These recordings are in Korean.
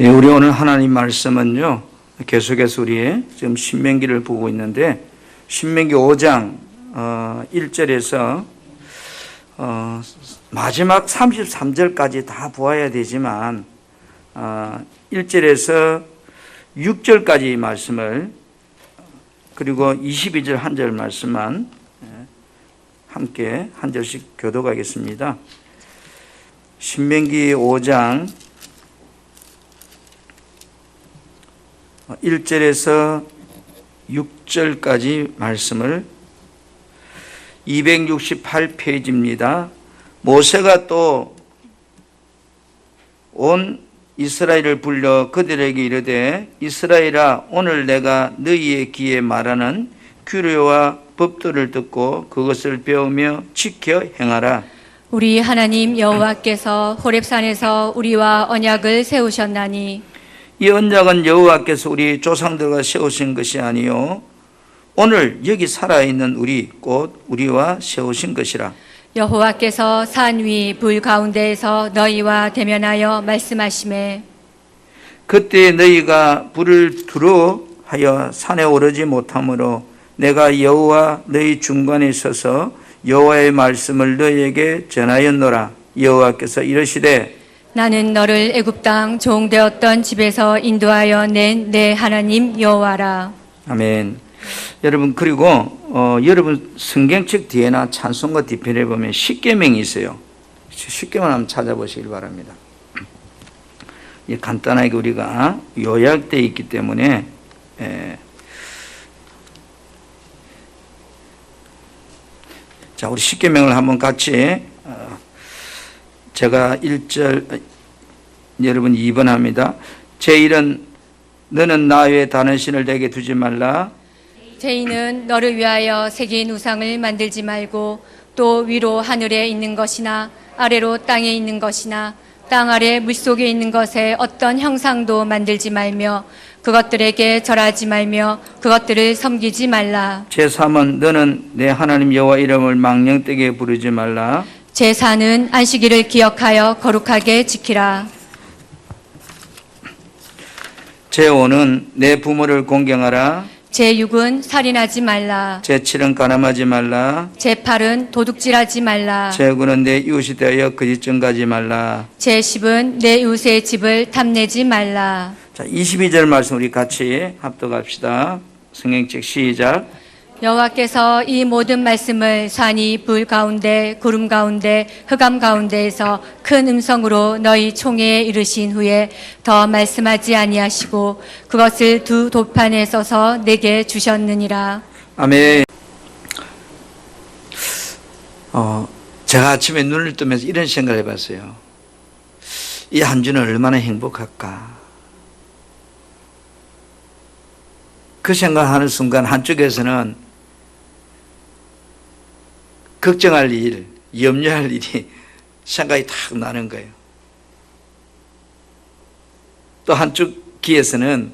예, 우리 오늘 하나님 말씀은요, 계속해서 우리 지금 신명기를 보고 있는데, 신명기 5장 1절에서 마지막 33절까지 다 보아야 되지만 1절에서 6절까지 말씀을, 그리고 22절 한 절 말씀만 함께 한 절씩 교독하겠습니다. 신명기 5장 1절에서 6절까지 말씀을 268페이지입니다. 모세가 또 온 이스라엘을 불러 그들에게 이르되, 이스라엘아, 오늘 내가 너희의 귀에 말하는 규례와 법도를 듣고 그것을 배우며 지켜 행하라. 우리 하나님 여호와께서 호렙산에서 우리와 언약을 세우셨나니 이 언약은 여호와께서 우리 조상들과 세우신 것이 아니요 오늘 여기 살아있는 우리 곧 우리와 세우신 것이라. 여호와께서 산 위 불 가운데에서 너희와 대면하여 말씀하시매, 그때 너희가 불을 두려하여 산에 오르지 못하므로 내가 여호와 너희 중간에 서서 여호와의 말씀을 너희에게 전하였노라. 여호와께서 이르시되, 나는 너를 애굽 땅 종되었던 집에서 인도하여 낸 내 하나님 여호와라. 아멘. 여러분, 그리고 여러분 성경책 뒤에나 찬송가 뒤편에 보면 십계명이 있어요. 십계명 한번 찾아보시길 바랍니다. 간단하게 우리가 요약되어 있기 때문에 자, 우리 십계명을 한번 같이 제가 1절, 여러분 2번 합니다. 제1은 너는 나 외에 다른 신을 내게 두지 말라. 제2는 너를 위하여 새긴 우상을 만들지 말고, 또 위로 하늘에 있는 것이나 아래로 땅에 있는 것이나 땅 아래 물속에 있는 것에 어떤 형상도 만들지 말며 그것들에게 절하지 말며 그것들을 섬기지 말라. 제3은 너는 내 하나님 여호와 이름을 망령되게 부르지 말라. 제4는 안식일을 기억하여 거룩하게 지키라. 제5는 내 부모를 공경하라. 제6은 살인하지 말라. 제7은 가늠하지 말라. 제8은 도둑질하지 말라. 제9는 내 이웃에 대하여 거짓 증가하지 말라. 제10은 내 이웃의 집을 탐내지 말라. 자, 22절 말씀 우리 같이 합독합시다. 성경책 시작. 여호와께서 이 모든 말씀을 산이 불 가운데 구름 가운데 흑암 가운데에서 큰 음성으로 너희 총회에 이르신 후에 더 말씀하지 아니하시고 그것을 두 도판에 써서 내게 주셨느니라. 아멘. 제가 아침에 눈을 뜨면서 이런 생각을 해봤어요. 이 한 주는 얼마나 행복할까. 그 생각하는 순간 한쪽에서는 걱정할 일, 염려할 일이 생각이 탁 나는 거예요. 또 한쪽 귀에서는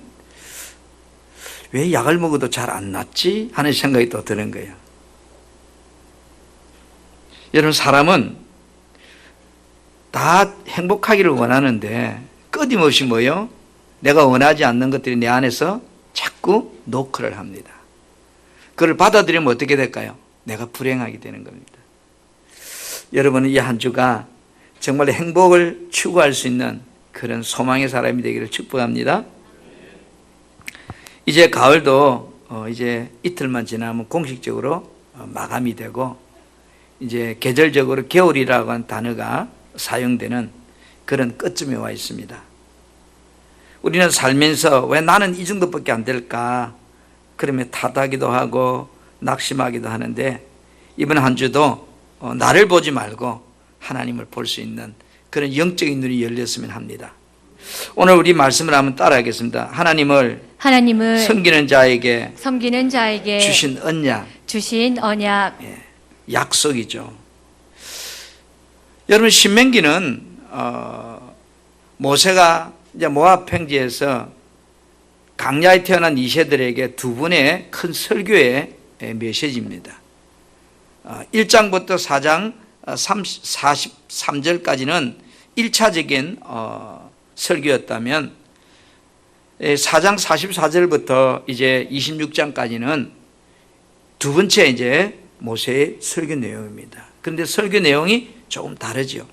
왜 약을 먹어도 잘 안 낫지? 하는 생각이 또 드는 거예요. 여러분, 사람은 다 행복하기를 원하는데 끊임없이 뭐요? 내가 원하지 않는 것들이 내 안에서 자꾸 노크를 합니다. 그걸 받아들이면 어떻게 될까요? 내가 불행하게 되는 겁니다. 여러분은 이 한 주가 정말 행복을 추구할 수 있는 그런 소망의 사람이 되기를 축복합니다. 이제 가을도 이제 이틀만 지나면 공식적으로 마감이 되고, 이제 계절적으로 겨울이라고 하는 단어가 사용되는 그런 끝쯤에 와 있습니다. 우리는 살면서 왜 나는 이 정도밖에 안 될까? 그러면 탓하기도 하고 낙심하기도 하는데, 이번 한 주도 나를 보지 말고 하나님을 볼 수 있는 그런 영적인 눈이 열렸으면 합니다. 오늘 우리 말씀을 한번 따라하겠습니다. 하나님을 섬기는 자에게 주신 언약, 약속이죠. 여러분, 신명기는 모세가 이제 모압 평지에서 강야에 태어난 이세들에게 두 분의 큰 설교의 메시지입니다. 1장부터 4장 43절까지는 1차적인 설교였다면 4장 44절부터 이제 26장까지는 두 번째 이제 모세의 설교 내용입니다. 그런데 설교 내용이 조금 다르죠.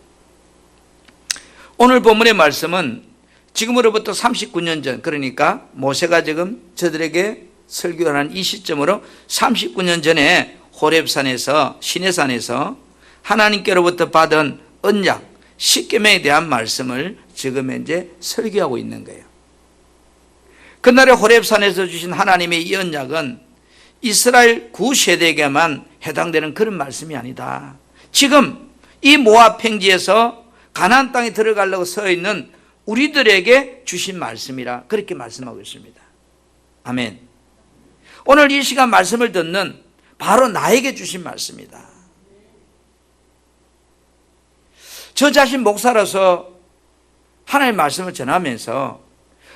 오늘 본문의 말씀은 지금으로부터 39년 전, 그러니까 모세가 지금 저들에게 설교하는 이 시점으로 39년 전에 호렙산에서, 시내산에서 하나님께로부터 받은 언약, 십계명에 대한 말씀을 지금 현재 설교하고 있는 거예요. 그날에 호렙산에서 주신 하나님의 이 언약은 이스라엘 구세대에게만 해당되는 그런 말씀이 아니다. 지금 이 모압 평지에서 가나안 땅에 들어가려고 서 있는 우리들에게 주신 말씀이라 그렇게 말씀하고 있습니다. 아멘. 오늘 이 시간 말씀을 듣는 바로 나에게 주신 말씀이다. 저 자신 목사로서 하나님의 말씀을 전하면서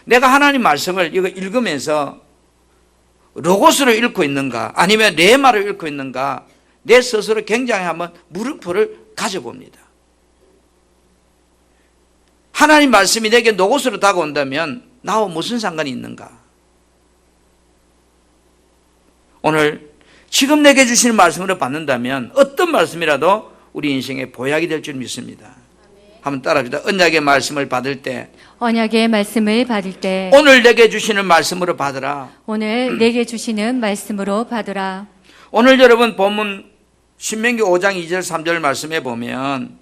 내가 하나님 말씀을 이거 읽으면서 로고스로 읽고 있는가 아니면 레마로 읽고 있는가 내 스스로 굉장히 한번 물음표를 가져봅니다. 하나님 말씀이 내게 로고스로 다가온다면 나와 무슨 상관이 있는가? 오늘 지금 내게 주시는 말씀으로 받는다면 어떤 말씀이라도 우리 인생의 보약이 될 줄 믿습니다. 한번 따라합시다. 언약의 말씀을 받을 때 언약의 말씀을 받을 때 오늘 내게 주시는 말씀으로 받으라. 오늘 내게 주시는 말씀으로 받으라. 오늘 여러분 본문 신명기 5장 2절 3절 말씀에 보면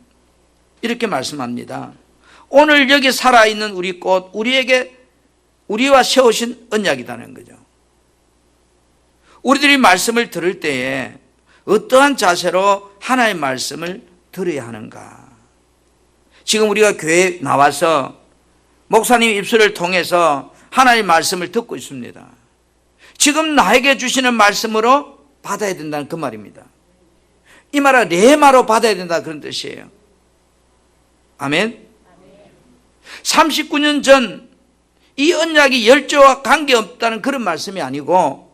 이렇게 말씀합니다. 오늘 여기 살아있는 우리 꽃 우리와 세우신 언약이라는 거죠. 우리들이 말씀을 들을 때에 어떠한 자세로 하나님의 말씀을 들어야 하는가? 지금 우리가 교회에 나와서 목사님 입술을 통해서 하나님의 말씀을 듣고 있습니다. 지금 나에게 주시는 말씀으로 받아야 된다는 그 말입니다. 이 말은 레마로 받아야 된다 그런 뜻이에요. 아멘. 39년 전 이 언약이 열조와 관계없다는 그런 말씀이 아니고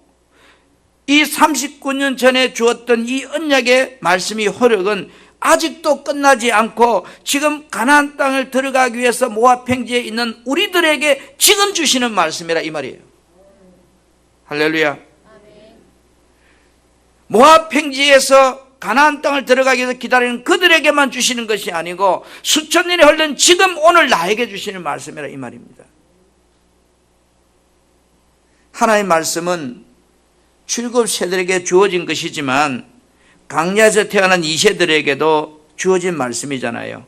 이 39년 전에 주었던 이 언약의 말씀이 효력은 아직도 끝나지 않고 지금 가나안 땅을 들어가기 위해서 모압 평지에 있는 우리들에게 지금 주시는 말씀이라 이 말이에요. 할렐루야. 모압 평지에서 가나안 땅을 들어가기 위해서 기다리는 그들에게만 주시는 것이 아니고 수천 년이 흘른 지금 오늘 나에게 주시는 말씀이라 이 말입니다. 하나님의 말씀은 출굽 세들에게 주어진 것이지만 광야에서 태어난 이 세들에게도 주어진 말씀이잖아요.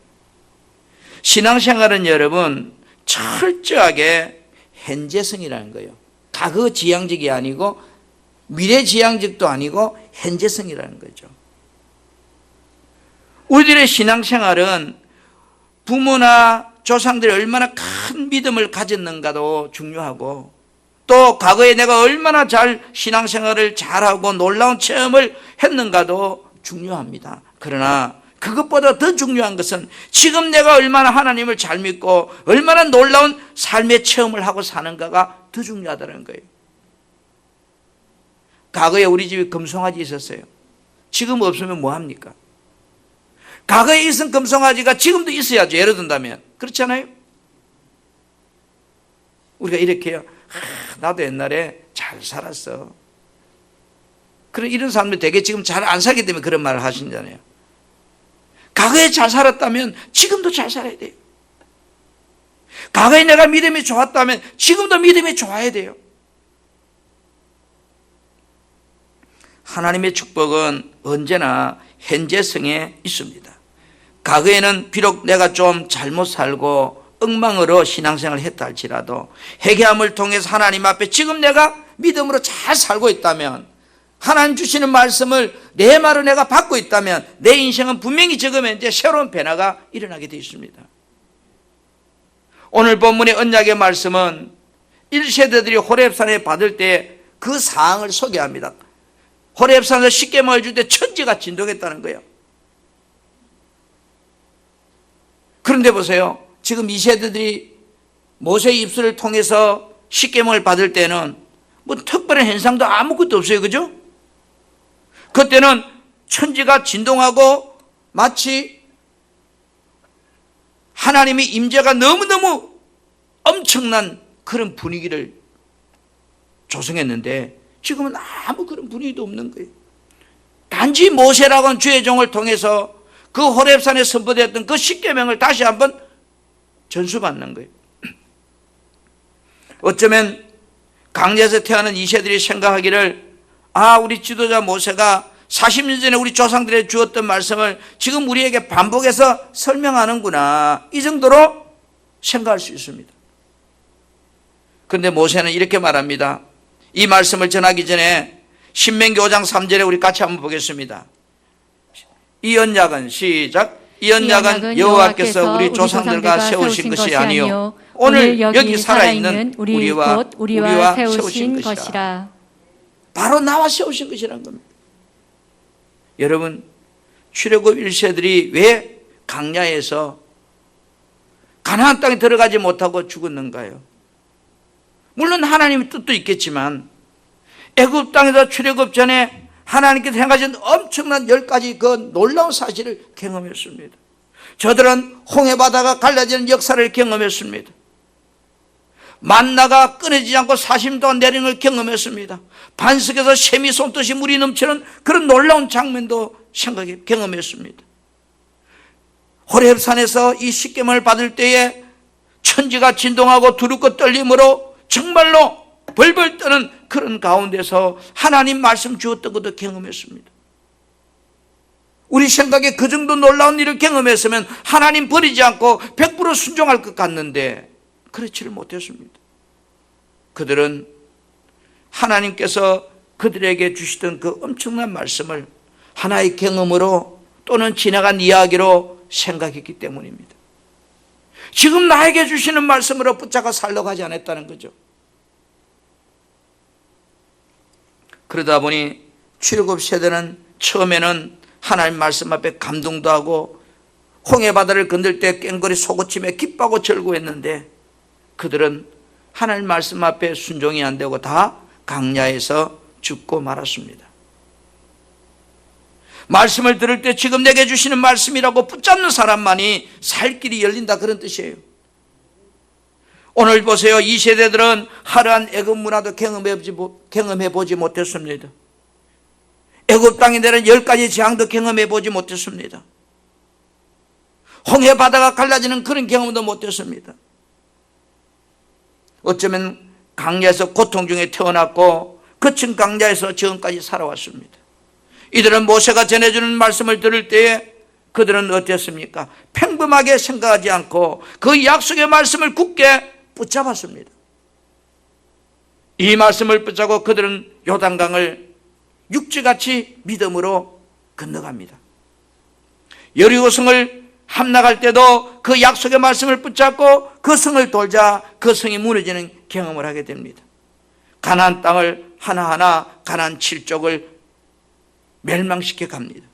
신앙생활은 여러분 철저하게 현재성이라는 거예요. 과거 지향적이 아니고 미래 지향적도 아니고 현재성이라는 거죠. 우리들의 신앙생활은 부모나 조상들이 얼마나 큰 믿음을 가졌는가도 중요하고 또 과거에 내가 얼마나 잘 신앙생활을 잘하고 놀라운 체험을 했는가도 중요합니다. 그러나 그것보다 더 중요한 것은 지금 내가 얼마나 하나님을 잘 믿고 얼마나 놀라운 삶의 체험을 하고 사는가가 더 중요하다는 거예요. 과거에 우리 집에 금송아지 있었어요. 지금 없으면 뭐합니까? 과거에 있은 금송아지가 지금도 있어야죠. 예를 든다면. 그렇잖아요? 우리가 이렇게 해요. 나도 옛날에 잘 살았어. 그런 이런 사람들 되게 지금 잘 안 살기 때문에 그런 말을 하신잖아요. 과거에 잘 살았다면 지금도 잘 살아야 돼요. 과거에 내가 믿음이 좋았다면 지금도 믿음이 좋아야 돼요. 하나님의 축복은 언제나 현재성에 있습니다. 과거에는 비록 내가 좀 잘못 살고 엉망으로 신앙생활을 했다 할지라도 회개함을 통해서 하나님 앞에 지금 내가 믿음으로 잘 살고 있다면 하나님 주시는 말씀을 내 말로 내가 받고 있다면 내 인생은 분명히 지금 이제 새로운 변화가 일어나게 되어 있습니다. 오늘 본문의 언약의 말씀은 1세대들이 호렙산에 받을 때 그 사항을 소개합니다. 호렙산에서 십계명을 줄 때 천지가 진동했다는 거예요. 그런데 보세요. 지금 이 세대들이 모세의 입술을 통해서 십계명을 받을 때는 뭐 특별한 현상도 아무것도 없어요. 그죠? 그때는 천지가 진동하고 마치 하나님의 임재가 너무너무 엄청난 그런 분위기를 조성했는데 지금은 아무 그런 분위기도 없는 거예요. 단지 모세라고 하는 주의 종을 통해서 그 호렙산에 선포되었던 그 십계명을 다시 한번 전수받는 거예요. 어쩌면 강야에서 태어난 이 세들이 생각하기를 우리 지도자 모세가 40년 전에 우리 조상들에게 주었던 말씀을 지금 우리에게 반복해서 설명하는구나, 이 정도로 생각할 수 있습니다. 그런데 모세는 이렇게 말합니다. 이 말씀을 전하기 전에 신명기 5장 3절에 우리 같이 한번 보겠습니다. 이 언약은 시작. 이 언약은 여호와께서 우리 조상들과 세우신 것이 아니요 오늘 여기 살아있는 우리와 세우신 것이라. 바로 나와 세우신 것이라는 겁니다. 여러분, 출애굽 1세들이 왜 광야에서 가나안 땅에 들어가지 못하고 죽었는가요? 물론 하나님의 뜻도 있겠지만 애굽 땅에서 출애굽 전에 하나님께서 행하신 엄청난 10가지 그 놀라운 사실을 경험했습니다. 저들은 홍해바다가 갈라지는 역사를 경험했습니다. 만나가 끊어지지 않고 40년 동안 내리는 걸 경험했습니다. 반석에서 샘이 솟듯이 물이 넘치는 그런 놀라운 장면도 경험했습니다. 호렙산에서 이 십계명을 받을 때에 천지가 진동하고 두렵고 떨림으로 정말로 벌벌 떠는 그런 가운데서 하나님 말씀 주었던 것도 경험했습니다. 우리 생각에 그 정도 놀라운 일을 경험했으면 하나님 버리지 않고 100% 순종할 것 같는데 그렇지를 못했습니다. 그들은 하나님께서 그들에게 주시던 그 엄청난 말씀을 하나의 경험으로 또는 지나간 이야기로 생각했기 때문입니다. 지금 나에게 주시는 말씀으로 붙잡아 살려고 하지 않았다는 거죠. 그러다 보니 출애굽 세대는 처음에는 하나님 말씀 앞에 감동도 하고 홍해바다를 건들 때 꽹거리 소고침에 기뻐하고 절구했는데 그들은 하나님 말씀 앞에 순종이 안 되고 다 광야에서 죽고 말았습니다. 말씀을 들을 때 지금 내게 주시는 말씀이라고 붙잡는 사람만이 살 길이 열린다, 그런 뜻이에요. 오늘 보세요. 이 세대들은 화려한 애굽 문화도 경험해보지 못했습니다. 애굽 땅에 내는 10가지 재앙도 경험해보지 못했습니다. 홍해바다가 갈라지는 그런 경험도 못했습니다. 어쩌면 광야에서 고통 중에 태어났고 거친 광야에서 지금까지 살아왔습니다. 이들은 모세가 전해주는 말씀을 들을 때에 그들은 어땠습니까? 평범하게 생각하지 않고 그 약속의 말씀을 굳게 붙잡았습니다. 이 말씀을 붙잡고 그들은 요단강을 육지같이 믿음으로 건너갑니다. 여리고성을 함락할 때도 그 약속의 말씀을 붙잡고 그 성을 돌자 그 성이 무너지는 경험을 하게 됩니다. 가나안 땅을 하나하나 가나안 7족을 멸망시켜 갑니다.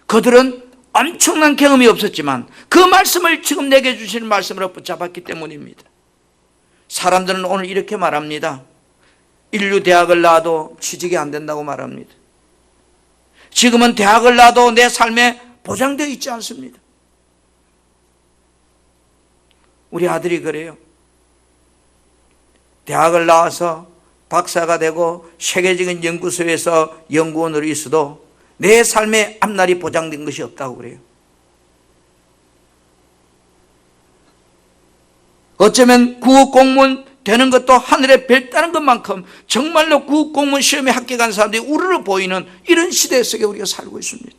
그들은 엄청난 경험이 없었지만 그 말씀을 지금 내게 주시는 말씀으로 붙잡았기 때문입니다. 사람들은 오늘 이렇게 말합니다. 인류 대학을 나와도 취직이 안 된다고 말합니다. 지금은 대학을 나와도 내 삶에 보장되어 있지 않습니다. 우리 아들이 그래요. 대학을 나와서 박사가 되고 세계적인 연구소에서 연구원으로 있어도 내 삶의 앞날이 보장된 것이 없다고 그래요. 어쩌면 구급공무원 되는 것도 하늘에 별 따는 것만큼 정말로 구급공무원 시험에 합격한 사람들이 우르르 보이는 이런 시대 속에 우리가 살고 있습니다.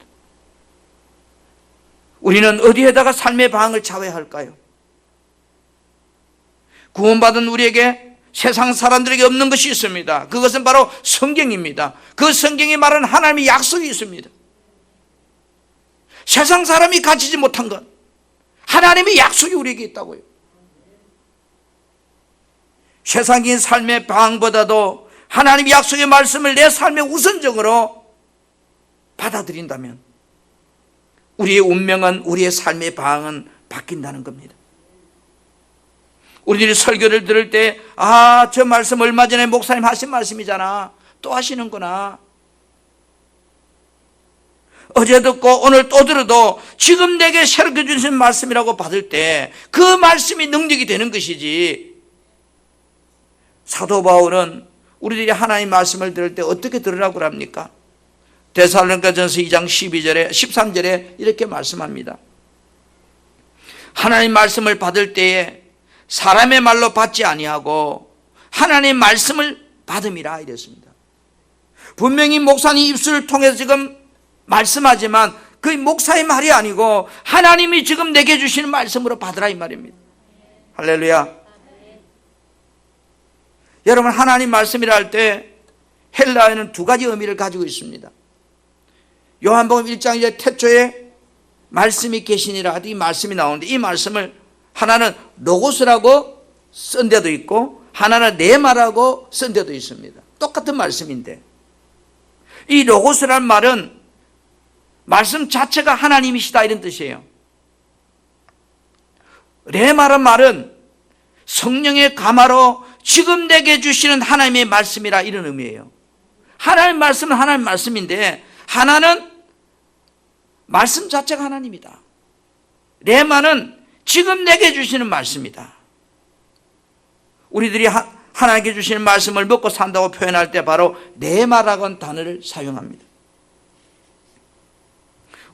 우리는 어디에다가 삶의 방을 잡아야 할까요? 구원받은 우리에게 세상 사람들에게 없는 것이 있습니다. 그것은 바로 성경입니다. 그 성경이 말하는 하나님의 약속이 있습니다. 세상 사람이 가지지 못한 것, 하나님의 약속이 우리에게 있다고요. 세상적인 삶의 방황보다도 하나님의 약속의 말씀을 내 삶의 우선적으로 받아들인다면 우리의 운명은, 우리의 삶의 방황은 바뀐다는 겁니다. 우리들이 설교를 들을 때 저 말씀 얼마 전에 목사님 하신 말씀이잖아, 또 하시는구나. 어제 듣고 오늘 또 들어도 지금 내게 새롭게 주신 말씀이라고 받을 때 그 말씀이 능력이 되는 것이지. 사도 바울은 우리들이 하나님 말씀을 들을 때 어떻게 들으라고 합니까? 데살로니가전서 2장 12절에 13절에 이렇게 말씀합니다. 하나님 말씀을 받을 때에 사람의 말로 받지 아니하고 하나님의 말씀을 받음이라 이랬습니다. 분명히 목사님 입술을 통해서 지금 말씀하지만 그 목사의 말이 아니고 하나님이 지금 내게 주시는 말씀으로 받으라 이 말입니다. 할렐루야. 여러분, 하나님 말씀이라 할 때 헬라어에는 두 가지 의미를 가지고 있습니다. 요한복음 1장 이제 태초에 말씀이 계시니라 이 말씀이 나오는데, 이 말씀을 하나는 로고스라고 쓴 데도 있고 하나는 네마라고 쓴 데도 있습니다. 똑같은 말씀인데, 이 로고스란 말은 말씀 자체가 하나님이시다 이런 뜻이에요. 네마란 말은 성령의 감화로 지금 내게 주시는 하나님의 말씀이라 이런 의미예요. 하나님 말씀은 하나님 말씀인데 하나는 말씀 자체가 하나님이다. 레마는 지금 내게 주시는 말씀이다. 우리들이 하나님께 주시는 말씀을 먹고 산다고 표현할 때 바로 레마라고 하는 단어를 사용합니다.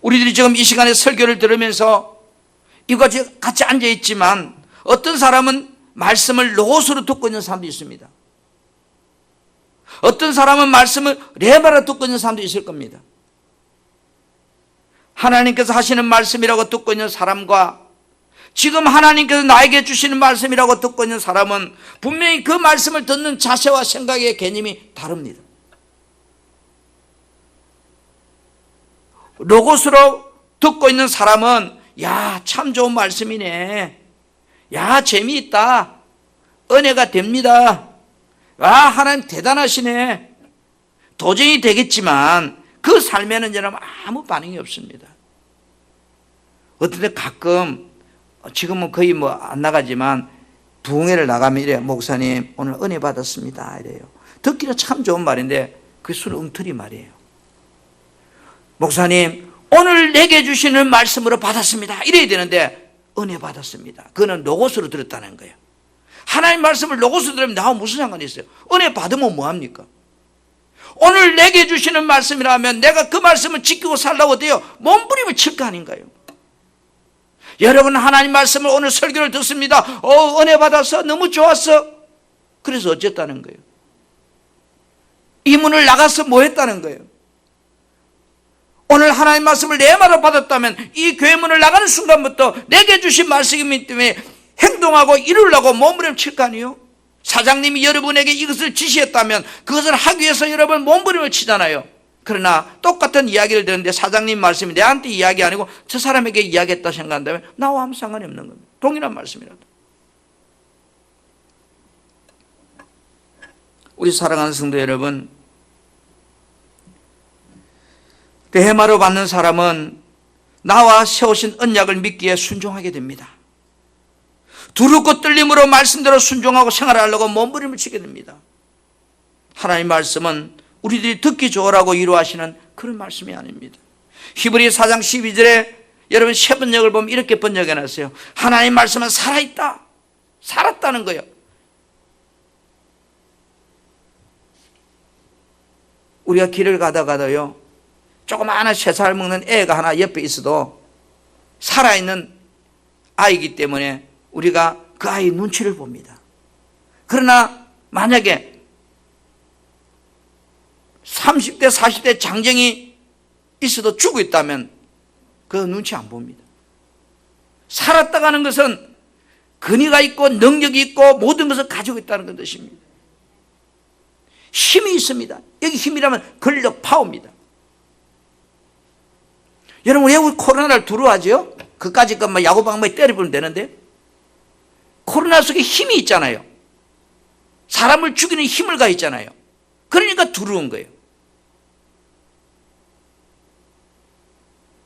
우리들이 지금 이 시간에 설교를 들으면서 이거 같이 앉아있지만 어떤 사람은 말씀을 로고스로 듣고 있는 사람도 있습니다. 어떤 사람은 말씀을 레마로 듣고 있는 사람도 있을 겁니다. 하나님께서 하시는 말씀이라고 듣고 있는 사람과 지금 하나님께서 나에게 주시는 말씀이라고 듣고 있는 사람은 분명히 그 말씀을 듣는 자세와 생각의 개념이 다릅니다. 로고스로 듣고 있는 사람은 야, 참 좋은 말씀이네. 야, 재미있다. 은혜가 됩니다. 와, 하나님 대단하시네. 도전이 되겠지만 그 삶에는 여러분 아무 반응이 없습니다. 어떨 때 가끔, 지금은 거의 뭐 안 나가지만 부흥회를 나가면 이래요. 목사님 오늘 은혜 받았습니다 이래요. 듣기는 참 좋은 말인데 그게 술 엉터리 말이에요. 목사님 오늘 내게 주시는 말씀으로 받았습니다 이래야 되는데 은혜 받았습니다. 그거는 로고스로 들었다는 거예요. 하나님 말씀을 로고스로 들으면 나하고 무슨 상관이 있어요? 은혜 받으면 뭐합니까? 오늘 내게 주시는 말씀이라면 내가 그 말씀을 지키고 살라고 돼요. 몸부림을 칠 거 아닌가요? 여러분, 하나님 말씀을 오늘 설교를 듣습니다. 은혜 받아서 너무 좋았어. 그래서 어쨌다는 거예요? 이 문을 나가서 뭐 했다는 거예요? 오늘 하나님 말씀을 내 말로 받았다면 이 교회 문을 나가는 순간부터 내게 주신 말씀이기 때문에 행동하고 이루려고 몸부림 칠 거 아니에요? 사장님이 여러분에게 이것을 지시했다면 그것을 하기 위해서 여러분 몸부림을 치잖아요. 그러나 똑같은 이야기를 듣는데 사장님 말씀이 내한테 이야기 아니고 저 사람에게 이야기했다 생각한다면 나와 아무 상관이 없는 겁니다. 동일한 말씀이라도. 우리 사랑하는 성도 여러분, 데마로 받는 사람은 나와 세우신 언약을 믿기에 순종하게 됩니다. 두렵고 떨림으로 말씀대로 순종하고 생활하려고 몸부림을 치게 됩니다. 하나님 말씀은 우리들이 듣기 좋으라고 이루하시는 그런 말씀이 아닙니다. 히브리 4장 12절에 여러분 세 번역을 보면 이렇게 번역해 놨어요. 하나님 말씀은 살아있다. 살았다는 거예요. 우리가 길을 가다가도요, 조그마한 3살 먹는 애가 하나 옆에 있어도 살아있는 아이이기 때문에 우리가 그 아이의 눈치를 봅니다. 그러나 만약에 30대 40대 장정이 있어도 죽어 있다면 그 눈치 안 봅니다. 살았다가는 것은 근위가 있고 능력이 있고 모든 것을 가지고 있다는 뜻입니다. 힘이 있습니다. 여기 힘이라면 권력, 파워입니다. 여러분, 왜 우리 코로나를 두려워하죠? 그까짓 것만 야구방망이 때려보면 되는데, 코로나 속에 힘이 있잖아요. 사람을 죽이는 힘을 가 있잖아요. 그러니까 두려운 거예요.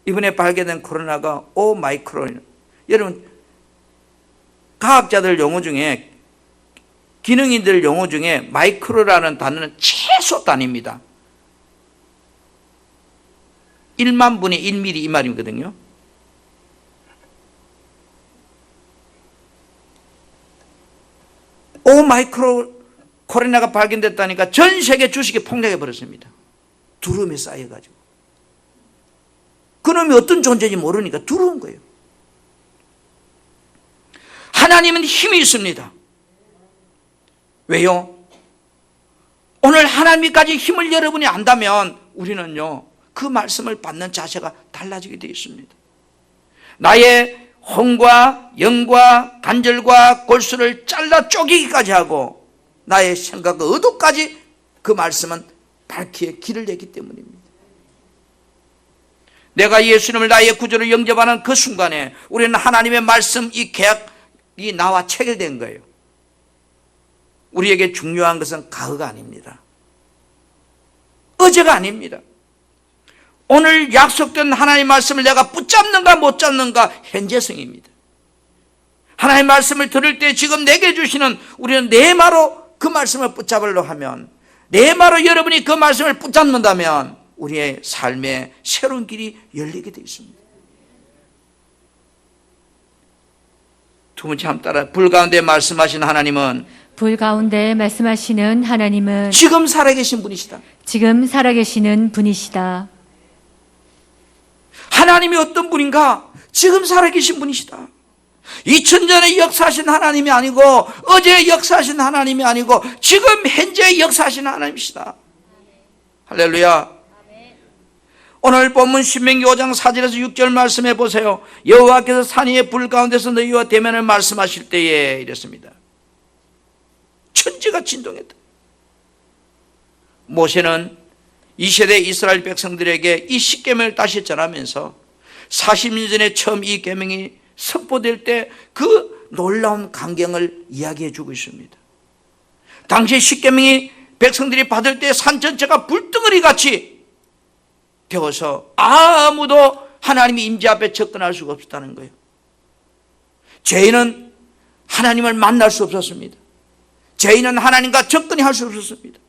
이번에 발견된 코로나가 오마이크론. 여러분, 과학자들 용어 중에, 기능인들 용어 중에 마이크로라는 단어는 최소 단위입니다. 1만 분의 1mm 이 말이거든요. 오마이크로 코로나가 발견됐다니까 전 세계 주식이 폭락해 버렸습니다. 두려움에 쌓여가지고. 그놈이 어떤 존재인지 모르니까 두려운 거예요. 하나님은 힘이 있습니다. 왜요? 오늘 하나님이 가진 힘을 여러분이 안다면 우리는요, 그 말씀을 받는 자세가 달라지게 되어 있습니다. 나의 혼과 영과 관절과 골수를 잘라 쪼개기까지 하고 나의 생각과 의도까지 그 말씀은 밝히에 길을 내기 때문입니다. 내가 예수님을 나의 구주로 영접하는 그 순간에 우리는 하나님의 말씀, 이 계약이 나와 체결된 거예요. 우리에게 중요한 것은 과거가 아닙니다. 어제가 아닙니다. 오늘 약속된 하나님의 말씀을 내가 붙잡는가 못 잡는가 현재성입니다. 하나님의 말씀을 들을 때 지금 내게 주시는 우리는 내마로 그 말씀을 붙잡으려 하면, 내마로 여러분이 그 말씀을 붙잡는다면 우리의 삶에 새로운 길이 열리게 되어 있습니다. 두 번째 한번 따라. 불 가운데 말씀하신 하나님은, 불 가운데 말씀하시는 하나님은 지금 살아계신 분이시다. 지금 살아계시는 분이시다. 하나님이 어떤 분인가? 지금 살아계신 분이시다. 2000년에 역사하신 하나님이 아니고, 어제 역사하신 하나님이 아니고, 지금 현재 역사하신 하나님이시다. 할렐루야. 오늘 본문 신명기 5장 4절에서 6절 말씀해 보세요. 여호와께서 산 위에 불 가운데서 너희와 대면을 말씀하실 때에 이랬습니다. 천지가 진동했다. 모세는 이 세대 이스라엘 백성들에게 이 십계명을 다시 전하면서 40년 전에 처음 이 계명이 선포될 때 그 놀라운 광경을 이야기해 주고 있습니다. 당시 십계명이 백성들이 받을 때 산 전체가 불덩어리 같이 되어서 아무도 하나님의 임재 앞에 접근할 수가 없었다는 거예요. 죄인은 하나님을 만날 수 없었습니다. 죄인은 하나님과 접근이 할 수 없었습니다.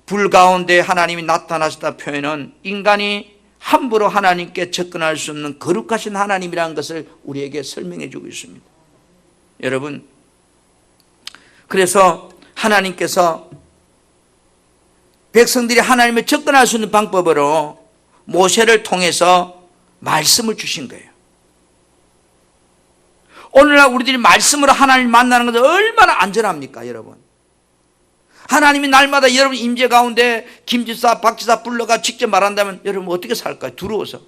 불 가운데 하나님이 나타나셨다 표현은 인간이 함부로 하나님께 접근할 수 없는 거룩하신 하나님이라는 것을 우리에게 설명해 주고 있습니다. 여러분, 그래서 하나님께서 백성들이 하나님을 접근할 수 있는 방법으로 모세를 통해서 말씀을 주신 거예요. 오늘날 우리들이 말씀으로 하나님을 만나는 것은 얼마나 안전합니까, 여러분? 하나님이 날마다 여러분 임재 가운데 김지사, 박지사 불러가 직접 말한다면 여러분 어떻게 살까요? 두려워서.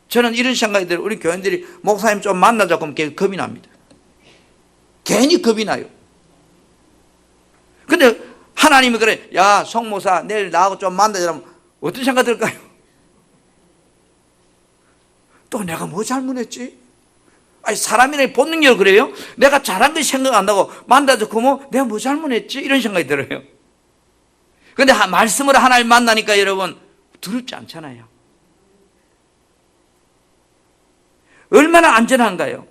저는 이런 생각이 들어요. 우리 교인들이 목사님 좀 만나자고 하면 겁이 납니다. 괜히 겁이 나요. 근데 하나님이 그래, 야 송목사 내일 나하고 좀 만나자면 어떤 생각 들까요? 또 내가 뭐 잘못했지? 아니 사람이라는 본능적으로 그래요. 내가 잘한 게 생각 안 나고 만나서 그러면 내가 뭐 잘못했지? 이런 생각이 들어요. 그런데 말씀으로 하나님 만나니까 여러분 두렵지 않잖아요. 얼마나 안전한가요?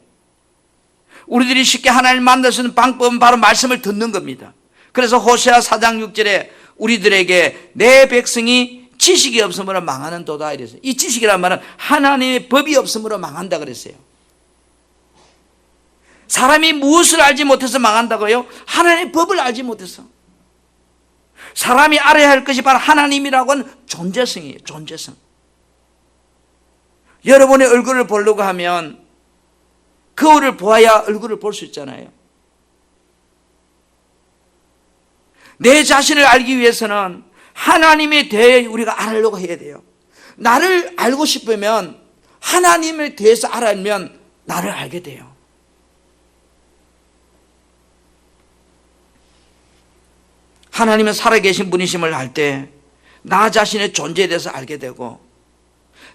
우리들이 쉽게 하나님을 만날 수 있는 방법은 바로 말씀을 듣는 겁니다. 그래서 호세아 4장 6절에 우리들에게 내 백성이 지식이 없으므로 망하는 도다 이랬어요. 이 지식이란 말은 하나님의 법이 없으므로 망한다 그랬어요. 사람이 무엇을 알지 못해서 망한다고요? 하나님의 법을 알지 못해서. 사람이 알아야 할 것이 바로 하나님이라고 하는 존재성이에요. 존재성. 여러분의 얼굴을 보려고 하면 거울을 보아야 얼굴을 볼 수 있잖아요. 내 자신을 알기 위해서는 하나님에 대해 우리가 알려고 해야 돼요. 나를 알고 싶으면 하나님에 대해서 알면 나를 알게 돼요. 하나님은 살아계신 분이심을 알 때 나 자신의 존재에 대해서 알게 되고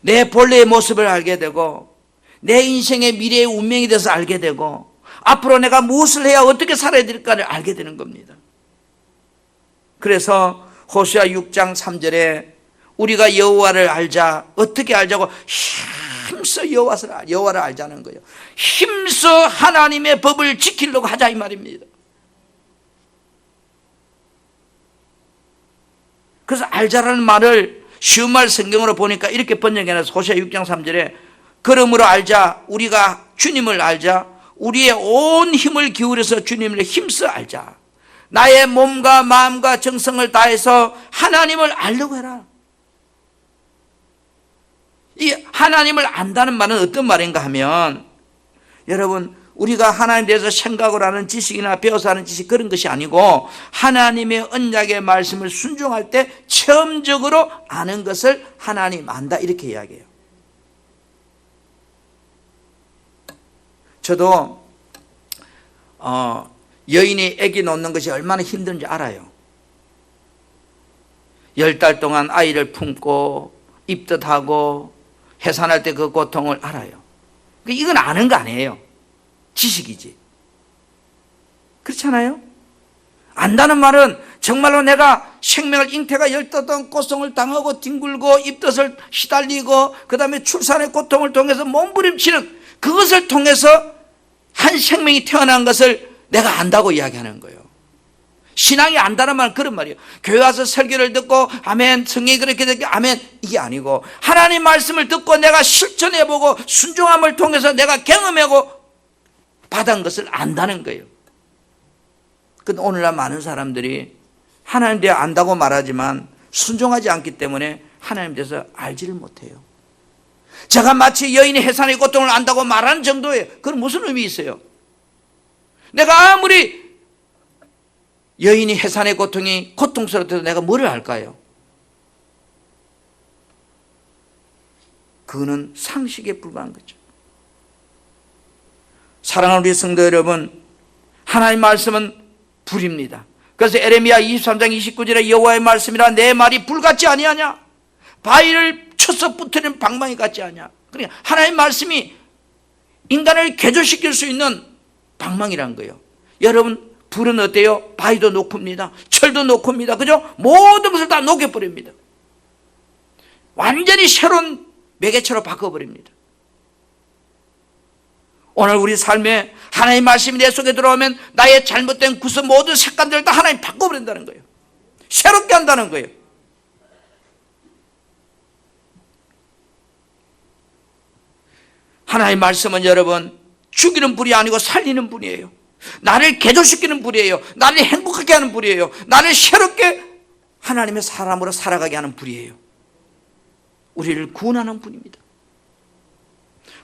내 본래의 모습을 알게 되고 내 인생의 미래의 운명에 대해서 알게 되고 앞으로 내가 무엇을 해야 어떻게 살아야 될까를 알게 되는 겁니다. 그래서 호세아 6장 3절에 우리가 여호와를 알자. 어떻게 알자고? 힘써 여호와를 알자는 거예요. 힘써 하나님의 법을 지키려고 하자 이 말입니다. 그래서 알자라는 말을 쉬운 말 성경으로 보니까 이렇게 번역해놔서 호세아 6장 3절에 그러므로 알자, 우리가 주님을 알자, 우리의 온 힘을 기울여서 주님을 힘써 알자. 나의 몸과 마음과 정성을 다해서 하나님을 알려고 해라. 이 하나님을 안다는 말은 어떤 말인가 하면, 여러분, 우리가 하나님에 대해서 생각을 하는 지식이나 배워서 하는 지식, 그런 것이 아니고 하나님의 언약의 말씀을 순종할 때 체험적으로 아는 것을 하나님 안다, 이렇게 이야기해요. 저도 여인이 아기 놓는 것이 얼마나 힘든지 알아요. 10달 동안 아이를 품고 입덧하고 해산할 때 그 고통을 알아요. 이건 아는 거 아니에요. 지식이지. 그렇잖아요? 안다는 말은 정말로 내가 생명을 잉태가 10달 동안 고통을 당하고 뒹굴고 입덧을 시달리고 그 다음에 출산의 고통을 통해서 몸부림치는 그것을 통해서 한 생명이 태어난 것을 내가 안다고 이야기하는 거예요. 신앙이 안다는 말은 그런 말이에요. 교회 와서 설교를 듣고 아멘, 성경이 그렇게 되게 아멘, 이게 아니고 하나님 말씀을 듣고 내가 실천해보고 순종함을 통해서 내가 경험하고 받은 것을 안다는 거예요. 근데 오늘날 많은 사람들이 하나님 대해 안다고 말하지만 순종하지 않기 때문에 하나님 대해서 알지를 못해요. 제가 마치 여인이 해산의 고통을 안다고 말하는 정도예요. 그건 무슨 의미 있어요? 내가 아무리 여인이 해산의 고통이 고통스럽다도 내가 뭐를 할까요? 그거는 상식에 불과한 거죠. 사랑하는 우리 성도 여러분, 하나님 말씀은 불입니다. 그래서 에레미야 23장 29절에 여호와의 말씀이라 내 말이 불같지 아니하냐, 바위를 쳐서 부트리는 방망이 같지 않냐. 그러니까 하나님 말씀이 인간을 개조시킬 수 있는 방망이란 거예요. 여러분, 불은 어때요? 바위도 녹습니다. 철도 녹습니다. 그죠? 모든 것을 다 녹여버립니다. 완전히 새로운 매개체로 바꿔버립니다. 오늘 우리 삶에 하나님 말씀이 내 속에 들어오면 나의 잘못된 구습 모든 습관들을 다 하나님 바꿔버린다는 거예요. 새롭게 한다는 거예요. 하나님 말씀은 여러분 죽이는 불이 아니고 살리는 불이에요. 나를 개조시키는 불이에요. 나를 행복하게 하는 불이에요. 나를 새롭게 하나님의 사람으로 살아가게 하는 불이에요. 우리를 구원하는 분입니다.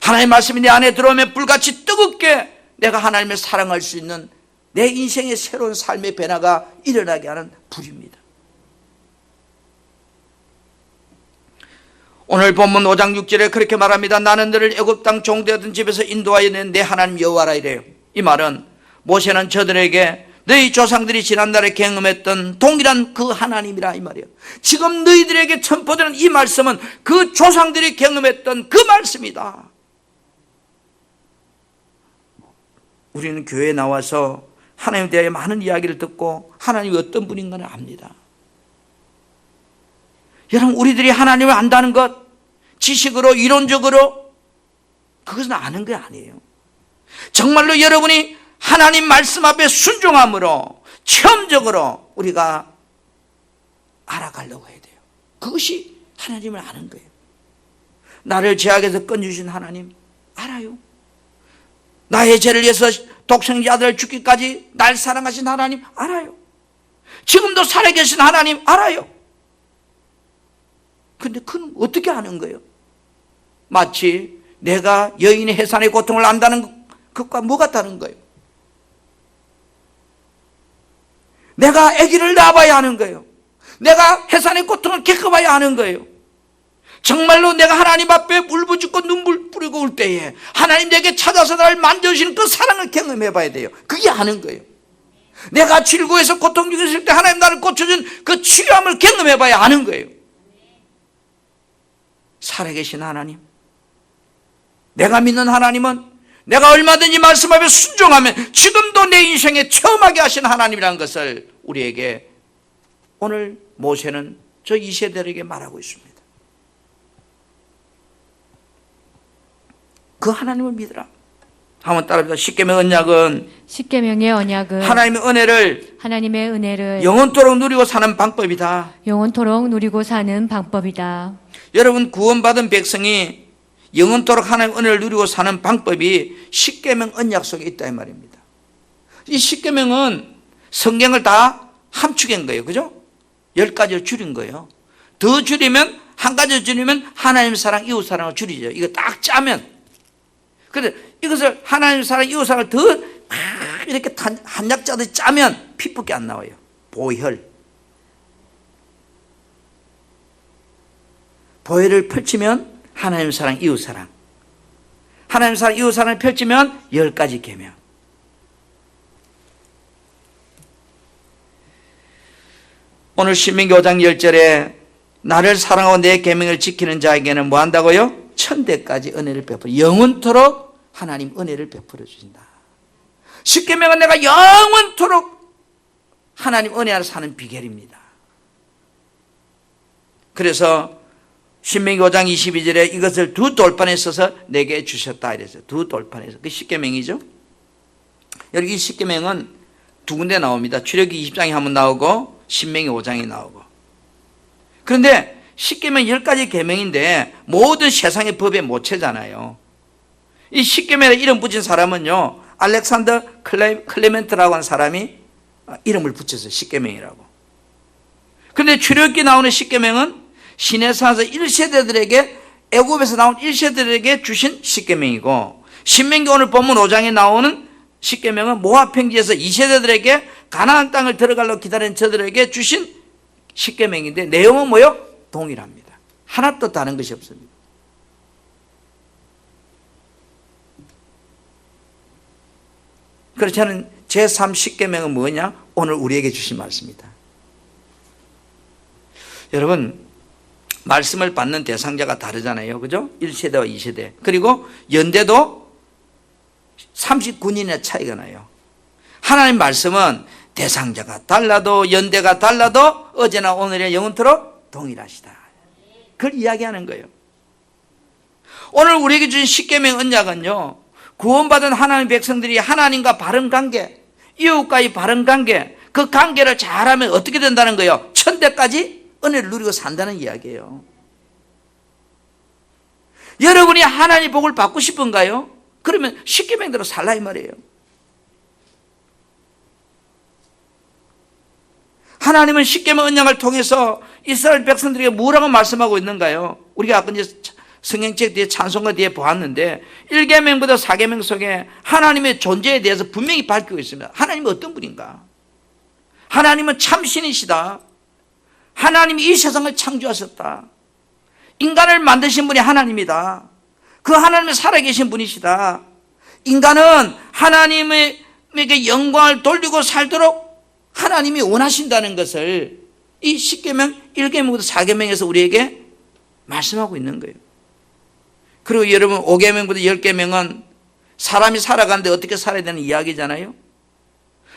하나님의 말씀이 내 안에 들어오면 불같이 뜨겁게 내가 하나님을 사랑할 수 있는 내 인생의 새로운 삶의 변화가 일어나게 하는 불입니다. 오늘 본문 5장 6절에 그렇게 말합니다. 나는 너를 애굽 땅 종되었던 집에서 인도하여 낸 내 하나님 여호와라 이래요. 이 말은 모세는 저들에게 너희 조상들이 지난날에 경험했던 동일한 그 하나님이라 이 말이에요. 지금 너희들에게 선포되는 이 말씀은 그 조상들이 경험했던 그 말씀이다. 우리는 교회에 나와서 하나님에 대해 많은 이야기를 듣고 하나님이 어떤 분인가를 압니다. 여러분, 우리들이 하나님을 안다는 것, 지식으로 이론적으로 그것은 아는 게 아니에요. 정말로 여러분이 하나님 말씀 앞에 순종함으로 체험적으로 우리가 알아가려고 해야 돼요. 그것이 하나님을 아는 거예요. 나를 죄악에서 건져주신 하나님 알아요. 나의 죄를 위해서 독생자 아들을 죽기까지 날 사랑하신 하나님 알아요. 지금도 살아계신 하나님 알아요. 근데 그는 어떻게 아는 거예요? 마치 내가 여인의 해산의 고통을 안다는 것과 뭐가 다른 거예요? 내가 아기를 낳아봐야 하는 거예요. 내가 해산의 고통을 겪어봐야 하는 거예요. 정말로 내가 하나님 앞에 울부짖고 눈물 뿌리고 올 때에 하나님 내게 찾아서 나를 만져주시는 그 사랑을 경험해봐야 돼요. 그게 아는 거예요. 내가 질고해서 고통 중에 있을 때 하나님 나를 고쳐준 그 치유함을 경험해봐야 아는 거예요. 살아계신 하나님, 내가 믿는 하나님은 내가 얼마든지 말씀 앞에 순종하면 지금도 내 인생에 체험하게 하신 하나님이라는 것을 우리에게 오늘 모세는 저 이 세대에게 말하고 있습니다. 그 하나님을 믿으라. 한번 따라합니다. 십계명 언약은 십계명의 언약은 하나님의 은혜를 하나님의 은혜를 영원토록 누리고 사는 방법이다. 영원토록 누리고 사는 방법이다. 여러분, 구원받은 백성이 영원토록 하나님의 은혜를 누리고 사는 방법이 십계명 언약 속에 있다 이 말입니다. 이 십계명은 성경을 다 함축한 거예요. 그죠? 10가지를 줄인 거예요. 더 줄이면, 한 가지 줄이면 하나님 사랑, 이웃 사랑을 줄이죠. 이거 딱 짜면. 그런데 이것을 하나님 사랑, 이웃 사랑을 더 이렇게 한약 짜듯이 짜면 피밖에 안 나와요. 보혈. 보혈을 펼치면 하나님 사랑, 이웃 사랑. 하나님 사랑, 이웃 사랑을 펼치면 10가지 계명. 오늘 신명기 5장 10절에 나를 사랑하고 내 계명을 지키는 자에게는 뭐 한다고요? 천대까지 은혜를 베풀어 영원토록 하나님 은혜를 베풀어 주신다. 십계명은 내가 영원토록 하나님 은혜 안에 사는 비결입니다. 그래서 신명기 5장 22절에 이것을 두 돌판에 써서 내게 주셨다 이랬어요. 두 돌판에서. 그 십계명이죠. 여기 이 십계명은 두 군데 나옵니다. 출애굽기 20장에 한번 나오고 신명기 5장에 나오고. 그런데 십계명 10가지 계명인데 모든 세상의 법의 모체잖아요. 이 십계명에 이름 붙인 사람은요, 알렉산더 클레멘트라고 하는 사람이 이름을 붙였어요. 십계명이라고. 그런데 출애굽기 나오는 십계명은 시내산에서 1세대들에게, 애굽에서 나온 1세대들에게 주신 십계명이고, 신명기 오늘 본문 5장에 나오는 십계명은 모압 평지에서 2세대들에게 가나안 땅을 들어가려고 기다리는 저들에게 주신 십계명인데 내용은 뭐요? 동일합니다. 하나도 다른 것이 없습니다. 그래서 저는 제3 십계명은 뭐냐? 오늘 우리에게 주신 말씀이다. 여러분, 말씀을 받는 대상자가 다르잖아요. 그죠? 1세대와 2세대. 그리고 연대도 39년의 차이가 나요. 하나님 말씀은 대상자가 달라도 연대가 달라도 어제나 오늘의 영원토록 동일하시다. 그걸 이야기하는 거예요. 오늘 우리에게 주신 십계명 언약은요, 구원받은 하나님의 백성들이 하나님과 바른 관계, 이웃과의 바른 관계, 그 관계를 잘하면 어떻게 된다는 거예요? 천대까지 은혜를 누리고 산다는 이야기예요. 여러분이 하나님의 복을 받고 싶은가요? 그러면 십계명대로 살라 이 말이에요. 하나님은 십계명 언약을 통해서 이스라엘 백성들에게 뭐라고 말씀하고 있는가요? 우리가 아까 이제 성경책 뒤에 찬송가 뒤에 보았는데 1계명부터 4계명 속에 하나님의 존재에 대해서 분명히 밝히고 있습니다. 하나님은 어떤 분인가? 하나님은 참신이시다. 하나님이 이 세상을 창조하셨다. 인간을 만드신 분이 하나님이다. 그 하나님은 살아계신 분이시다. 인간은 하나님에게 영광을 돌리고 살도록 하나님이 원하신다는 것을 이 10계명, 1계명부터 4계명에서 우리에게 말씀하고 있는 거예요. 그리고 여러분 5계명부터 10계명은 사람이 살아가는데 어떻게 살아야 되는 이야기잖아요.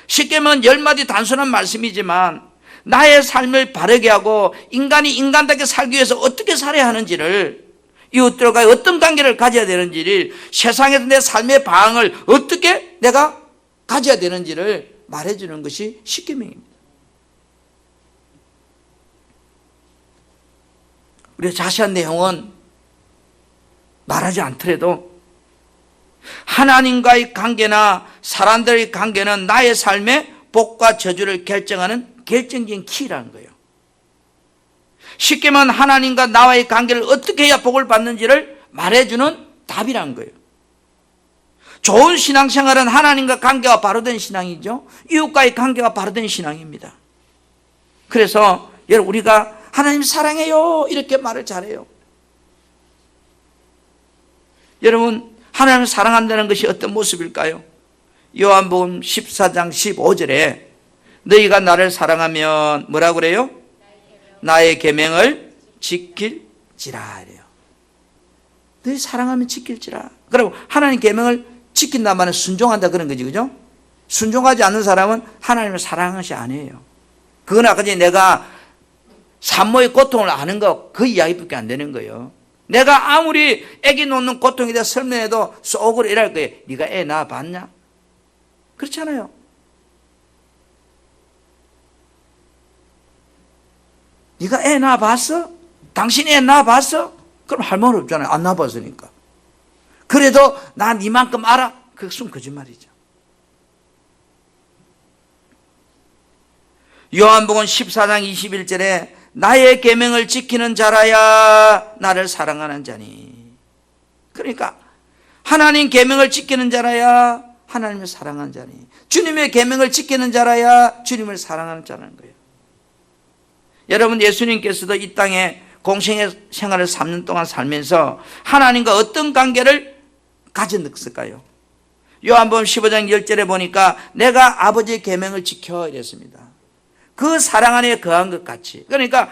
10계명은 10마디 단순한 말씀이지만 나의 삶을 바르게 하고 인간이 인간답게 살기 위해서 어떻게 살아야 하는지를, 이웃들과 어떤 관계를 가져야 되는지를, 세상에서 내 삶의 방향을 어떻게 내가 가져야 되는지를 말해주는 것이 십계명입니다. 우리가 자세한 내용은 말하지 않더라도 하나님과의 관계나 사람들의 관계는 나의 삶의 복과 저주를 결정하는 결정적인 키라는 거예요. 십계명은 하나님과 나와의 관계를 어떻게 해야 복을 받는지를 말해주는 답이라는 거예요. 좋은 신앙생활은 하나님과 관계가 바로 된 신앙이죠. 이웃과의 관계가 바로 된 신앙입니다. 그래서 여러분, 우리가 하나님 사랑해요 이렇게 말을 잘해요. 여러분, 하나님을 사랑한다는 것이 어떤 모습일까요? 요한복음 14장 15절에 너희가 나를 사랑하면 뭐라고 그래요? 나의 계명을 지킬지라 이래요. 너희 사랑하면 지킬지라. 그럼 하나님 계명을 지킨단 말은 순종한다 그런 거지, 그죠? 순종하지 않는 사람은 하나님을 사랑하는 것이 아니에요. 그건 아까 전에 내가 산모의 고통을 아는 거, 그 이야기밖에 안 되는 거예요. 내가 아무리 애기 놓는 고통에 대해 설명해도 속으로 이럴 거예요. 네가 애 낳아봤냐? 그렇잖아요. 네가 애 낳아봤어? 당신 애 낳아봤어? 그럼 할 말 없잖아요. 안 낳아봤으니까. 그래도 난 이만큼 알아? 그것은 거짓말이죠. 요한복음 14장 21절에 나의 계명을 지키는 자라야 나를 사랑하는 자니. 그러니까 하나님 계명을 지키는 자라야 하나님을 사랑하는 자니. 주님의 계명을 지키는 자라야 주님을 사랑하는 자라는 거예요. 여러분, 예수님께서도 이 땅에 공생의 생활을 3년 동안 살면서 하나님과 어떤 관계를 가졌을까요? 요한복음 15장 10절에 보니까 내가 아버지의 계명을 지켜 이랬습니다. 그 사랑 안에 거한 것 같이. 그러니까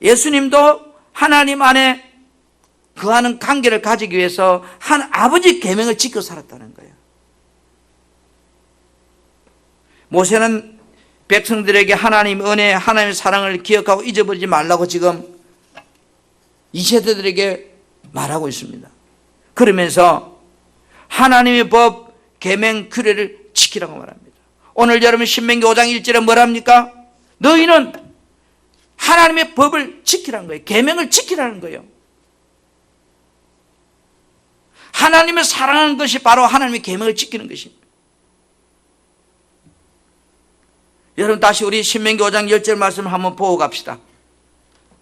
예수님도 하나님 안에 거하는 관계를 가지기 위해서 한 아버지 계명을 지켜 살았다는 거예요. 모세는 백성들에게 하나님 은혜, 하나님의 사랑을 기억하고 잊어버리지 말라고 지금 이 세대들에게 말하고 있습니다. 그러면서 하나님의 법, 계명, 규례를 지키라고 말합니다. 오늘 여러분 신명기 5장 1절에 뭐랍니까? 너희는 하나님의 법을 지키라는 거예요. 계명을 지키라는 거예요. 하나님을 사랑하는 것이 바로 하나님의 계명을 지키는 것입니다. 여러분, 다시 우리 신명기 5장 10절 말씀을 한번 보고 갑시다.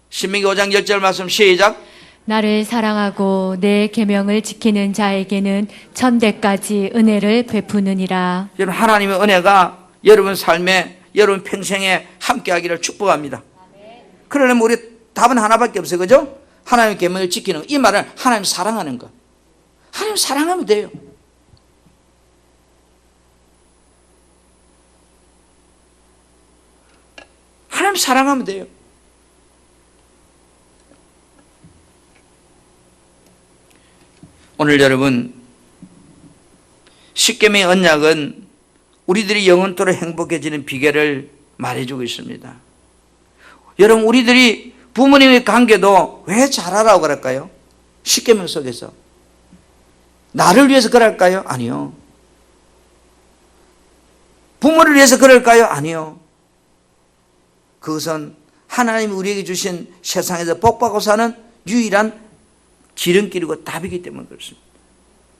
신명기 5장 10절 말씀 시작. 나를 사랑하고 내 계명을 지키는 자에게는 천대까지 은혜를 베푸느니라. 여러분, 하나님의 은혜가 여러분 삶에, 여러분 평생에 함께하기를 축복합니다. 그러려면 우리 답은 하나밖에 없어요. 그죠? 하나님의 계명을 지키는 것. 이 말은 하나님 사랑하는 것. 하나님 사랑하면 돼요. 하나님 사랑하면 돼요. 오늘 여러분, 십계명의 언약은 우리들이 영원토록 행복해지는 비결을 말해주고 있습니다. 여러분, 우리들이 부모님의 관계도 왜 잘하라고 그럴까요? 십계명 속에서. 나를 위해서 그럴까요? 아니요. 부모를 위해서 그럴까요? 아니요. 그것은 하나님이 우리에게 주신 세상에서 복받고 사는 유일한 지름길이고 답이기 때문에 그렇습니다.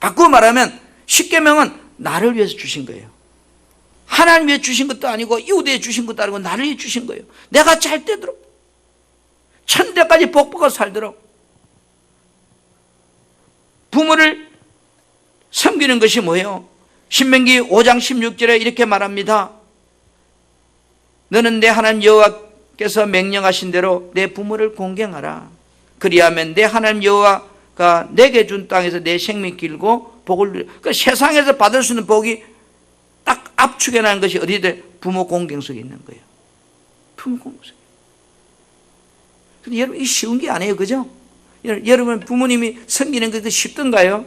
바꾸어 말하면 십계명은 나를 위해서 주신 거예요. 하나님 위해 주신 것도 아니고 이웃에 위해 주신 것도 아니고 나를 위해 주신 거예요. 내가 잘 되도록, 천대까지 복받고 살도록 부모를 섬기는 것이 뭐예요? 신명기 5장 16절에 이렇게 말합니다. 너는 내 하나님 여호와께서 명령하신 대로 내 부모를 공경하라. 그리하면 내 하나님 여호와가 내게 준 땅에서 내 생명이 길고 복을 누려. 그 세상에서 받을 수 있는 복이 딱 압축해 나는 것이 어디든 부모 공경 속에 있는 거예요. 부모 공경 속에. 근데 여러분, 이 쉬운 게 아니에요. 그죠? 여러분, 부모님이 섬기는 것도 쉽던가요?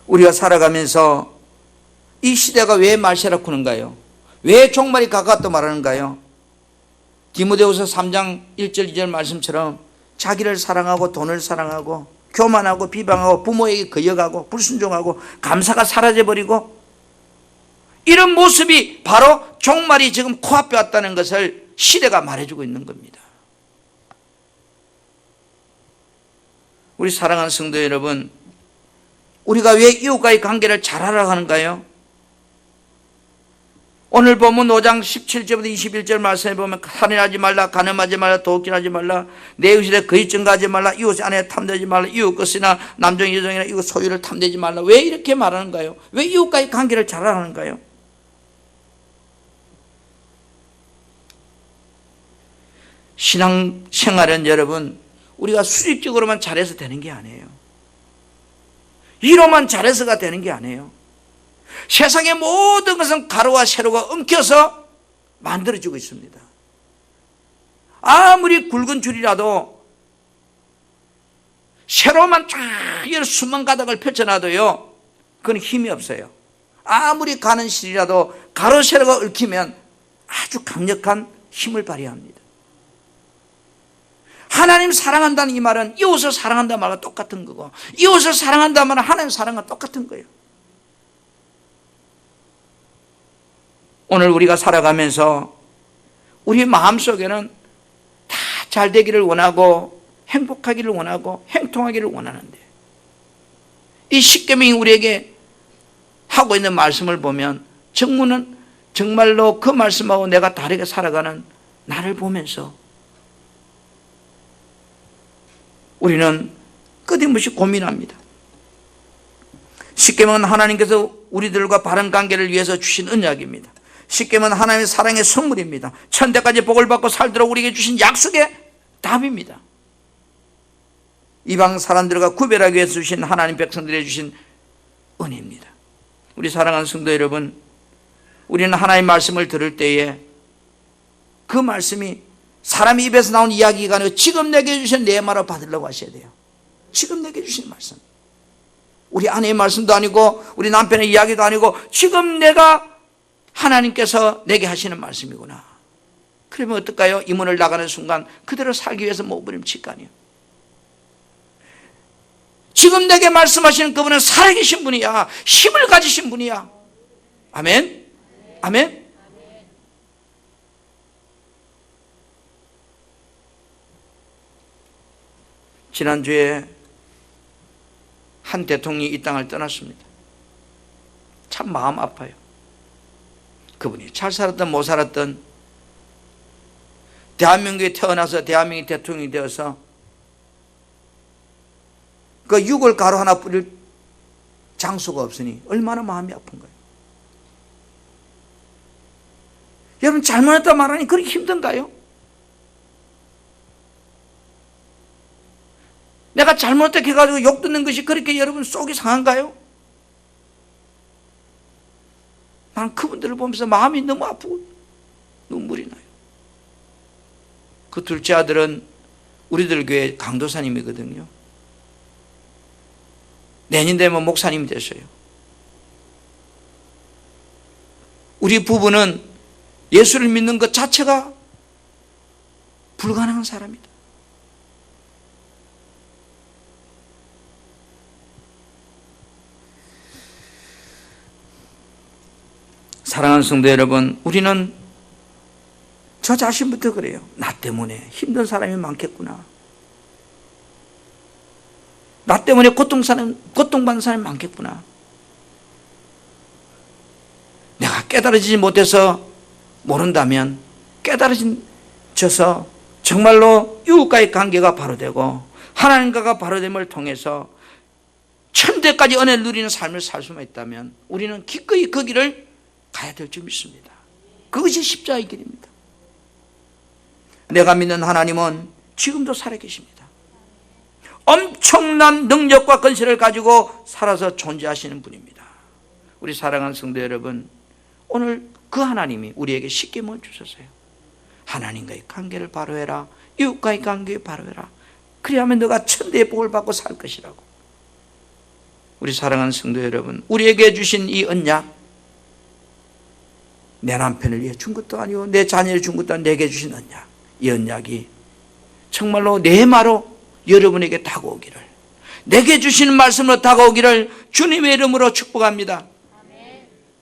우리가 살아가면서 이 시대가 왜 말세라 크는가요? 왜 종말이 가깝다 말하는가요? 디모데후서 3장 1절 2절 말씀처럼 자기를 사랑하고 돈을 사랑하고 교만하고 비방하고 부모에게 거역하고 불순종하고 감사가 사라져버리고 이런 모습이 바로 종말이 지금 코앞에 왔다는 것을 시대가 말해주고 있는 겁니다. 우리 사랑하는 성도 여러분, 우리가 왜 이웃과의 관계를 잘하라고 하는가요? 오늘 본문 5장 17절부터 21절 말씀에 보면 살인하지 말라, 간음하지 말라, 도둑질하지 말라, 내 이웃에 거짓 증거하지 말라, 이웃 아내 탐내지 말라, 이웃 것이나 남종 여종이나 이웃 소유를 탐내지 말라. 왜 이렇게 말하는가요? 왜 이웃과의 관계를 잘하는가요? 신앙생활은 여러분, 우리가 수직적으로만 잘해서 되는 게 아니에요. 이로만 잘해서가 되는 게 아니에요. 세상의 모든 것은 가로와 세로가 엉켜서 만들어지고 있습니다. 아무리 굵은 줄이라도 세로만 쫙 수만 가닥을 펼쳐놔도요, 그건 힘이 없어요. 아무리 가는 실이라도 가로 세로가 얽히면 아주 강력한 힘을 발휘합니다. 하나님 사랑한다는 이 말은 이웃을 사랑한다는 말과 똑같은 거고, 이웃을 사랑한다는 말은 하나님 사랑과 똑같은 거예요. 오늘 우리가 살아가면서 우리 마음속에는 다 잘 되기를 원하고 행복하기를 원하고 행통하기를 원하는데, 이 십계명이 우리에게 하고 있는 말씀을 보면 정문은 정말로 그 말씀하고 내가 다르게 살아가는 나를 보면서 우리는 끊임없이 고민합니다. 십계명은 하나님께서 우리들과 바른 관계를 위해서 주신 언약입니다. 십계명은 하나님의 사랑의 선물입니다. 천대까지 복을 받고 살도록 우리에게 주신 약속의 답입니다. 이방 사람들과 구별하기 위해서 주신 하나님 백성들에게 주신 은혜입니다. 우리 사랑하는 성도 여러분, 우리는 하나님의 말씀을 들을 때에 그 말씀이 사람 입에서 나온 이야기가 아니고 지금 내게 주신 내 말을 받으려고 하셔야 돼요. 지금 내게 주신 말씀, 우리 아내의 말씀도 아니고 우리 남편의 이야기도 아니고 지금 내가 하나님께서 내게 하시는 말씀이구나. 그러면 어떨까요? 이 문을 나가는 순간 그대로 살기 위해서 몸부림칠 거 아니에요. 지금 내게 말씀하시는 그분은 살아계신 분이야. 힘을 가지신 분이야. 아멘? 아멘? 지난주에 한 대통령이 이 땅을 떠났습니다. 참 마음 아파요. 그분이 잘 살았든 못 살았든 대한민국에 태어나서 대한민국 대통령이 되어서 그 육을 가루 하나 뿌릴 장소가 없으니 얼마나 마음이 아픈 거예요. 여러분, 잘못했다 말하니 그렇게 힘든가요? 내가 잘못했다 해가지고 욕 듣는 것이 그렇게 여러분 속이 상한가요? 나는 그분들을 보면서 마음이 너무 아프고 눈물이 나요. 그 둘째 아들은 우리들 교회 강도사님이거든요. 내년 되면 목사님이 되셔요. 우리 부부는 예수를 믿는 것 자체가 불가능한 사람이다. 사랑하는 성도 여러분, 우리는 저 자신부터 그래요. 나 때문에 힘든 사람이 많겠구나. 나 때문에 고통받는 사람이 많겠구나. 내가 깨달아지지 못해서 모른다면 깨달아져서 정말로 이웃과의 관계가 바로 되고 하나님과가 바로 됨을 통해서 천대까지 은혜를 누리는 삶을 살 수만 있다면 우리는 기꺼이 그 길을 가야 될 줄 믿습니다. 그것이 십자가의 길입니다. 내가 믿는 하나님은 지금도 살아계십니다. 엄청난 능력과 권세를 가지고 살아서 존재하시는 분입니다. 우리 사랑하는 성도 여러분, 오늘 그 하나님이 우리에게 십계명을 주셨어요. 하나님과의 관계를 바로 해라. 이웃과의 관계를 바로 해라. 그리하면 너가 천대의 복을 받고 살 것이라고. 우리 사랑하는 성도 여러분, 우리에게 주신 이 언약, 내 남편을 위해 준 것도 아니고 내 자녀를 준 것도 아니고 내게 주신 언약, 이 언약이 정말로 내 마로 여러분에게 다가오기를, 내게 주시는 말씀으로 다가오기를 주님의 이름으로 축복합니다.